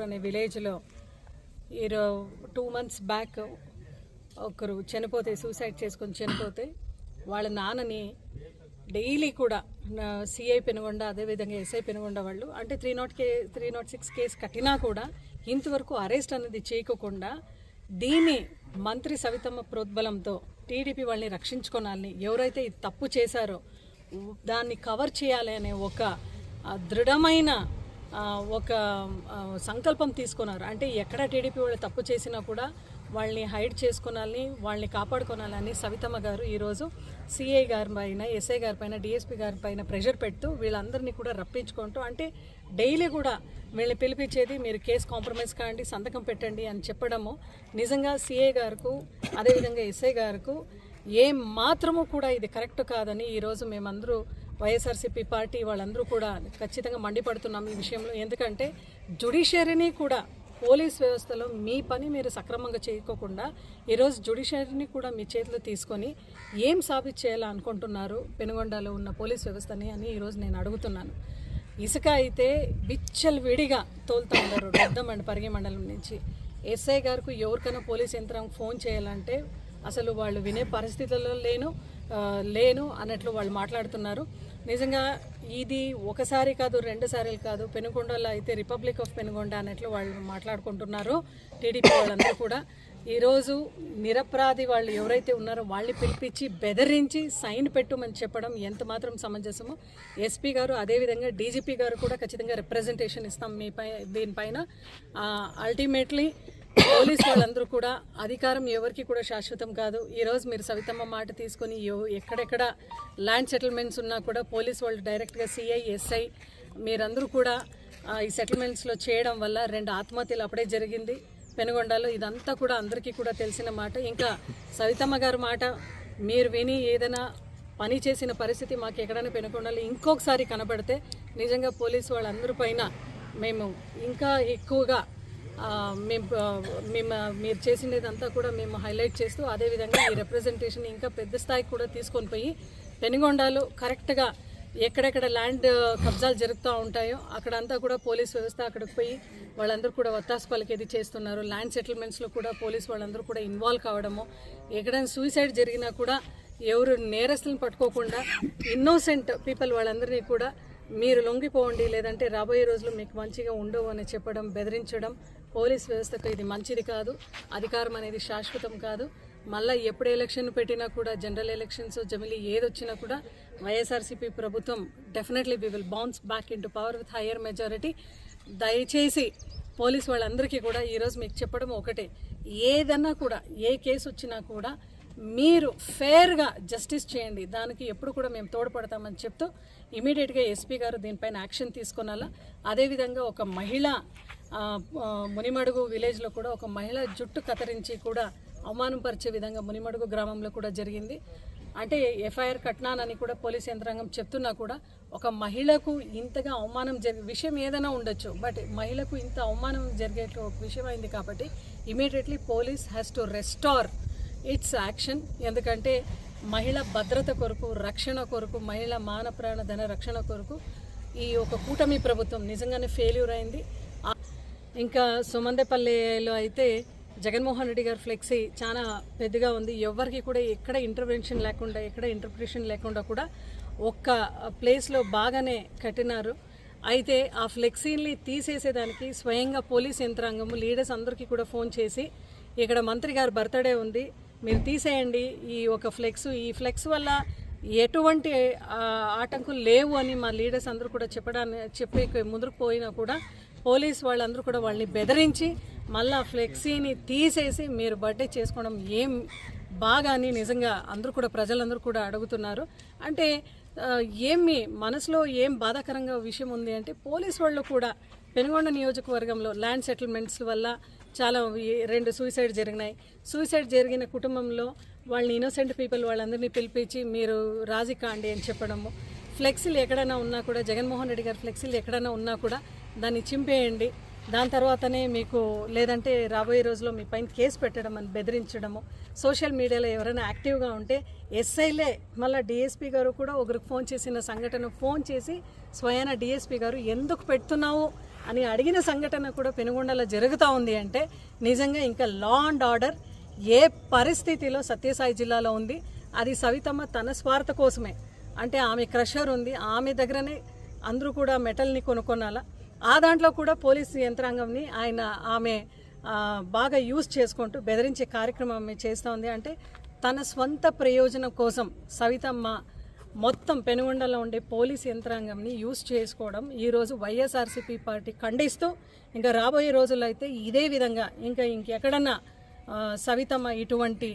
అనే విలేజ్లో 2 months back ఒకరు చనిపోతే, సూసైడ్ చేసుకొని చనిపోతే వాళ్ళ నాన్నని డైలీ కూడా సిఐ పెనుగొండ అదేవిధంగా ఎస్ఐ పెనుగొండ వాళ్ళు అంటే 306 కేసు కట్టినా కూడా ఇంతవరకు అరెస్ట్ అనేది చేయకుండా దీన్ని మంత్రి సవితమ్మ ప్రోద్బలంతో టీడీపీ వాళ్ళని రక్షించుకోవాలని, ఎవరైతే ఈ తప్పు చేశారో దాన్ని కవర్ చేయాలి అనే ఒక దృఢమైన ఒక సంకల్పం తీసుకున్నారు. అంటే ఎక్కడ టీడీపీ వాళ్ళు తప్పు చేసినా కూడా వాళ్ళని హైడ్ చేసుకోవాలని, వాళ్ళని కాపాడుకోవాలని సవితమ్మ గారు ఈరోజు సిఐ గారి పైన, ఎస్ఐ గారి పైన, డిఎస్పీ గారి పైన ప్రెషర్ పెడుతూ వీళ్ళందరినీ కూడా రప్పించుకుంటూ, అంటే డైలీ కూడా వీళ్ళని పిలిపించేది, మీరు కేసు కాంప్రమైజ్ కాండి, సంతకం పెట్టండి అని చెప్పడము నిజంగా సిఐ గారికి అదేవిధంగా ఎస్ఐ గారికి ఏం మాత్రము కూడా ఇది కరెక్ట్ కాదని ఈరోజు మేమందరూ వైఎస్ఆర్సీపీ పార్టీ వాళ్ళందరూ కూడా ఖచ్చితంగా మండిపడుతున్నాం ఈ విషయంలో. ఎందుకంటే జ్యుడిషియరీని కూడా, పోలీస్ వ్యవస్థలో మీ పని మీరు సక్రమంగా చేయకోకుండా ఈరోజు జ్యుడిషియరీని కూడా మీ చేతిలో తీసుకొని ఏం సాబిత్ చేయాలనుకుంటున్నారు పెనుగొండలో ఉన్న పోలీస్ వ్యవస్థని అని ఈరోజు నేను అడుగుతున్నాను. ఇసుక అయితే విచ్చలవిడిగా తోలుతూ ఉన్నారు రద్దం అండ్ పరిగి మండలం నుంచి. ఎస్ఐ గారికి ఎవరికైనా పోలీస్ యంత్రాంగం ఫోన్ చేయాలంటే అసలు వాళ్ళు వినే పరిస్థితుల్లో లేను అన్నట్లు వాళ్ళు మాట్లాడుతున్నారు. నిజంగా ఇది ఒకసారి కాదు, 2 సార్లు కాదు, పెనుగొండలో అయితే రిపబ్లిక్ ఆఫ్ పెనుగొండ అన్నట్లు వాళ్ళు మాట్లాడుకుంటున్నారు టీడీపీ వాళ్ళందరూ కూడా. ఈరోజు నిరపరాధి వాళ్ళు ఎవరైతే ఉన్నారో వాళ్ళని పిలిపించి బెదిరించి సైన్ పెట్టమని చెప్పడం ఎంత మాత్రం సమంజసము. ఎస్పీ గారు అదేవిధంగా డీజీపీ గారు కూడా ఖచ్చితంగా రిప్రజెంటేషన్ ఇస్తాం దీనిపైన. అల్టిమేట్లీ పోలీస్ వాళ్ళందరూ కూడా, అధికారం ఎవరికి కూడా శాశ్వతం కాదు. ఈరోజు మీరు సవితమ్మ మాట తీసుకొని ఎక్కడెక్కడ ల్యాండ్ సెటిల్మెంట్స్ ఉన్నా కూడా పోలీస్ వాళ్ళు డైరెక్ట్గా సిఐ, ఎస్ఐ మీరందరూ కూడా ఈ సెటిల్మెంట్స్లో చేయడం వల్ల 2 ఆత్మహత్యలు అప్పుడే జరిగింది పెనుగొండలో. ఇదంతా కూడా అందరికీ కూడా తెలిసిన మాట. ఇంకా సవితమ్మ గారి మాట మీరు విని ఏదైనా పని చేసిన పరిస్థితి మాకు ఎక్కడైనా పెనుగొండలో ఇంకొకసారి కనబడితే నిజంగా పోలీసు వాళ్ళందరి పైన మేము ఇంకా ఎక్కువగా మీరు చేసినదంతా కూడా మేము హైలైట్ చేస్తూ అదేవిధంగా ఈ రిప్రజెంటేషన్ ఇంకా పెద్ద స్థాయికి కూడా తీసుకొని పోయి పెనుగొండలో కరెక్ట్గా ఎక్కడెక్కడ ల్యాండ్ కబ్జాలు జరుగుతూ ఉంటాయో అక్కడంతా కూడా పోలీస్ వ్యవస్థ అక్కడికి పోయి వాళ్ళందరూ కూడా వత్తాసు పలికేది చేస్తున్నారు. ల్యాండ్ సెటిల్మెంట్స్లో కూడా పోలీస్ వాళ్ళందరూ కూడా ఇన్వాల్వ్ కావడము, ఎక్కడైనా సూసైడ్ జరిగినా కూడా ఎవరు నేరస్తులను పట్టుకోకుండా ఇన్నోసెంట్ పీపుల్ వాళ్ళందరినీ కూడా మీరు లొంగిపోండి, లేదంటే రాబోయే రోజులు మీకు మంచిగా ఉండవు అని చెప్పడం, బెదిరించడం పోలీస్ వ్యవస్థకు ఇది మంచిది కాదు. అధికారం అనేది శాశ్వతం కాదు. మళ్ళీ ఎప్పుడు ఎలక్షన్ పెట్టినా కూడా, జనరల్ ఎలక్షన్స్ జమిలీ ఏదొచ్చినా కూడా వైఎస్ఆర్సీపీ ప్రభుత్వం definitely we will bounce back into power with higher majority. దయచేసి పోలీస్ వాళ్ళందరికీ కూడా ఈరోజు మీకు చెప్పడం ఒకటే, ఏదన్నా కూడా ఏ కేసు వచ్చినా కూడా మీరు ఫేర్గా జస్టిస్ చేయండి, దానికి ఎప్పుడు కూడా మేము తోడ్పడతామని చెప్తూ ఇమీడియట్గా ఎస్పీ గారు దీనిపైన యాక్షన్ తీసుకునాలా. అదేవిధంగా ఒక మహిళ మునిమడుగు విలేజ్లో కూడా ఒక మహిళ జుట్టు కత్తిరించి కూడా అవమానపరిచే విధంగా మునిమడుగు గ్రామంలో కూడా జరిగింది. అంటే ఎఫ్ఐఆర్ కట్నానని కూడా పోలీస్ యంత్రాంగం చెప్తున్నా కూడా ఒక మహిళకు ఇంతగా అవమానం జరిగే విషయం ఏదైనా ఉండొచ్చు, బట్ మహిళకు ఇంత అవమానం జరిగే ఒక విషయం అయింది కాబట్టి immediately police has to restore it's action. ఎందుకంటే మహిళ భద్రత కొరకు, రక్షణ కొరకు, మహిళ మాన ప్రాణ ధన రక్షణ కొరకు ఈ ఒక కూటమి ప్రభుత్వం నిజంగానే ఫెయిల్యూర్ అయింది. ఇంకా సుమందేపల్లిలో అయితే జగన్మోహన్ రెడ్డి గారి ఫ్లెక్సీ చాలా పెద్దగా ఉంది. ఎవరికి కూడా ఎక్కడ ఇంటర్వెన్షన్ లేకుండా, ఎక్కడ ఇంటర్ప్రిటేషన్ లేకుండా కూడా ఒక్క ప్లేస్లో బాగానే కట్టినారు. అయితే ఆ ఫ్లెక్సీని తీసేసేదానికి స్వయంగా పోలీస్ యంత్రాంగము లీడర్స్ అందరికీ కూడా ఫోన్ చేసి, ఇక్కడ మంత్రి గారు బర్త్డే ఉంది, మీరు తీసేయండి ఈ ఒక ఫ్లెక్స్, ఈ ఫ్లెక్స్ వల్ల ఎటువంటి ఆటంకులు లేవు అని మా లీడర్స్ అందరూ కూడా చెప్పి ముందుకు పోయినా కూడా పోలీస్ వాళ్ళందరూ కూడా వాళ్ళని బెదిరించి మళ్ళీ ఫ్లెక్సీని తీసేసి మీరు బర్త్డే చేసుకోవడం ఏం బాగా అని నిజంగా అందరూ కూడా ప్రజలందరూ కూడా అడుగుతున్నారు. అంటే ఏమి మనసులో ఏం బాధాకరంగా విషయం ఉంది అంటే, పోలీస్ వాళ్ళు కూడా పెనుగొండ నియోజకవర్గంలో ల్యాండ్ సెటిల్మెంట్స్ వల్ల చాలా 2 సూసైడ్ జరిగినాయి. సూసైడ్ జరిగిన కుటుంబంలో వాళ్ళని ఇన్నోసెంట్ పీపుల్ వాళ్ళందరినీ పిలిపించి మీరు రాజీ కాండి అని చెప్పడము, ఫ్లెక్సీలు ఎక్కడైనా ఉన్నా కూడా, జగన్మోహన్ రెడ్డి గారి ఫ్లెక్సీలు ఎక్కడైనా ఉన్నా కూడా దాన్ని చింపేయండి, దాని తర్వాతనే మీకు, లేదంటే రాబోయే రోజుల్లో మీ పైన కేసు పెట్టడం అని బెదిరించడము. సోషల్ మీడియాలో ఎవరైనా యాక్టివ్గా ఉంటే ఎస్ఐలే, మళ్ళీ డిఎస్పీ గారు కూడా ఒకరికి ఫోన్ చేసిన సంఘటన ఫోన్ చేసి స్వయాన డిఎస్పీ గారు ఎందుకు పెడుతున్నావు అని అడిగిన సంఘటన కూడా పెనుగొండలో జరుగుతూ ఉంది అంటే నిజంగా ఇంకా లా అండ్ ఆర్డర్ ఏ పరిస్థితిలో సత్యసాయి జిల్లాలో ఉంది. అది సవితమ్మ తన స్వార్థ కోసమే, అంటే ఆమె క్రషర్ ఉంది, ఆమె దగ్గరనే అందరూ కూడా మెటల్ని కొనుక్కొనాలా, ఆ దాంట్లో కూడా పోలీసు యంత్రాంగంని ఆమె బాగా యూజ్ చేసుకుంటూ బెదిరించే కార్యక్రమం చేస్తూ ఉంది. అంటే తన స్వంత ప్రయోజనం కోసం సవితమ్మ మొత్తం పెనుగొండలో ఉండే పోలీస్ యంత్రాంగంని యూజ్ చేసుకోవడం ఈరోజు వైఎస్ఆర్సీపీ పార్టీ ఖండిస్తూ ఇంకా రాబోయే రోజుల్లో అయితే ఇదే విధంగా ఇంకెక్కడన్నా సవితమ్మ ఇటువంటి